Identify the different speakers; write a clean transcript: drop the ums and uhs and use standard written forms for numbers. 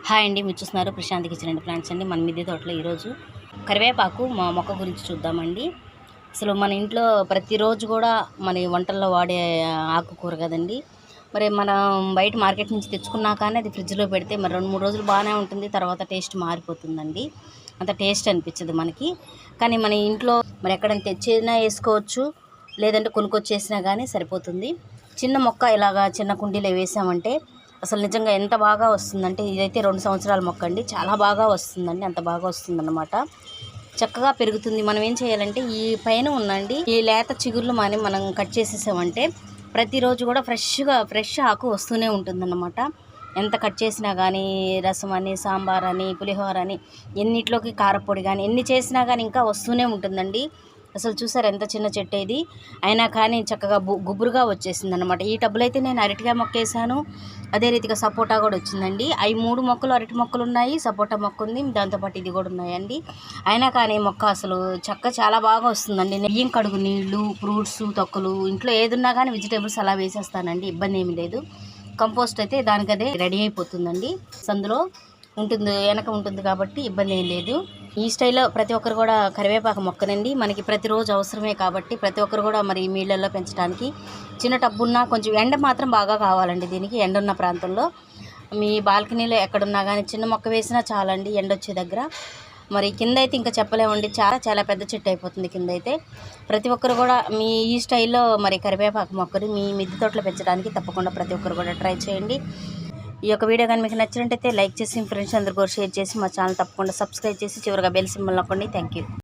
Speaker 1: Hi అండి, మీరు చూస్తున్నారు ప్రశాంత్ కిచెన్ అండ్ ప్లాంట్స్ అండి. మన మిద్దె తోటలో ఈరోజు కరివేపాకు మొక్క గురించి చూద్దామండి. అసలు మన ఇంట్లో ప్రతిరోజు కూడా మన వంటల్లో వాడే ఆకుకూర కదండి. మరి మనం బయట మార్కెట్ నుంచి తెచ్చుకున్నా కానీ అది ఫ్రిడ్జ్లో పెడితే మరి 2-3 రోజులు బాగానే ఉంటుంది, తర్వాత టేస్ట్ మారిపోతుందండి. అంత టేస్ట్ అనిపించదు మనకి. కానీ మన ఇంట్లో మరి ఎక్కడైనా తెచ్చినా వేసుకోవచ్చు, లేదంటే కొనుక్కొచ్చేసినా కానీ సరిపోతుంది. చిన్న మొక్క ఇలాగా చిన్న కుండీలో వేసామంటే అసలు నిజంగా ఎంత బాగా వస్తుందంటే, ఇదైతే 2 సంవత్సరాల మొక్క అండి. చాలా బాగా వస్తుందండి, అంత బాగా వస్తుందన్నమాట. చక్కగా పెరుగుతుంది. మనం ఏం చేయాలంటే ఈ పైన ఉందండి ఈ లేత చిగుర్లు మనం కట్ చేసేసామంటే ప్రతిరోజు కూడా ఫ్రెష్ ఆకు వస్తూనే ఉంటుందన్నమాట. ఎంత కట్ చేసినా కానీ రసం అని, సాంబార్ అని, పులిహోర అని, ఎన్నిట్లోకి కారపొడి కానీ ఎన్ని చేసినా కానీ ఇంకా వస్తూనే ఉంటుందండి. అసలు చూసారు ఎంత చిన్న చెట్టు ఇది అయినా కానీ చక్కగా గుబురుగా వచ్చేసింది అనమాట. ఈ టబ్బులో అయితే నేను అరటికాయ మొక్క వేసాను, అదే రీతిగా సపోటా కూడా వచ్చిందండి. అవి 3 మొక్కలు అరటి మొక్కలు ఉన్నాయి, సపోటా మొక్క ఉంది, దాంతోపాటు ఇది కూడా ఉన్నాయండి. అయినా కానీ మొక్క అసలు చాలా బాగా వస్తుందండి. బియ్యం కడుగు నీళ్ళు, ఫ్రూట్స్ తొక్కలు ఇంట్లో ఏదున్నా కానీ వెజిటేబుల్స్ అలా వేసేస్తానండి, ఇబ్బంది ఏమి లేదు. కంపోస్ట్ అయితే దానికదే రెడీ అయిపోతుందండి. సందులో ఉంటుంది, వెనక ఉంటుంది కాబట్టి ఇబ్బంది ఏం లేదు. ఈ స్టైల్లో ప్రతి ఒక్కరు కూడా కరివేపాకు మొక్కనండి మనకి ప్రతిరోజు అవసరమే కాబట్టి ప్రతి ఒక్కరు కూడా మరి నీళ్ళల్లో పెంచడానికి చిన్న టబ్బు ఉన్నా కొంచెం ఎండ మాత్రం బాగా కావాలండి. దీనికి ఎండ ఉన్న ప్రాంతంలో మీ బాల్కనీలో ఎక్కడున్నా కానీ చిన్న మొక్క వేసినా చాలండి ఎండ వచ్చే దగ్గర. మరి కింద అయితే ఇంకా చెప్పలేమండి, చాలా పెద్ద చెట్టు అయిపోతుంది కింద అయితే. ప్రతి ఒక్కరు కూడా మీ ఈ స్టైల్లో మరి కరివేపాకు మొక్కని మీ మిద్దె తోటలో పెంచడానికి తప్పకుండా ప్రతి ఒక్కరు కూడా ట్రై చేయండి. ఈ యొక్క వీడియో కానీ మీకు నచ్చినట్టయితే లైక్ చేసి ఫ్రెండ్స్ అందరికీ షేర్ చేసి మా ఛానల్ తప్పకుండా సబ్స్క్రైబ్ చేసి చివరిగా బెల్ సింబల్ నొక్కండి. Thank you.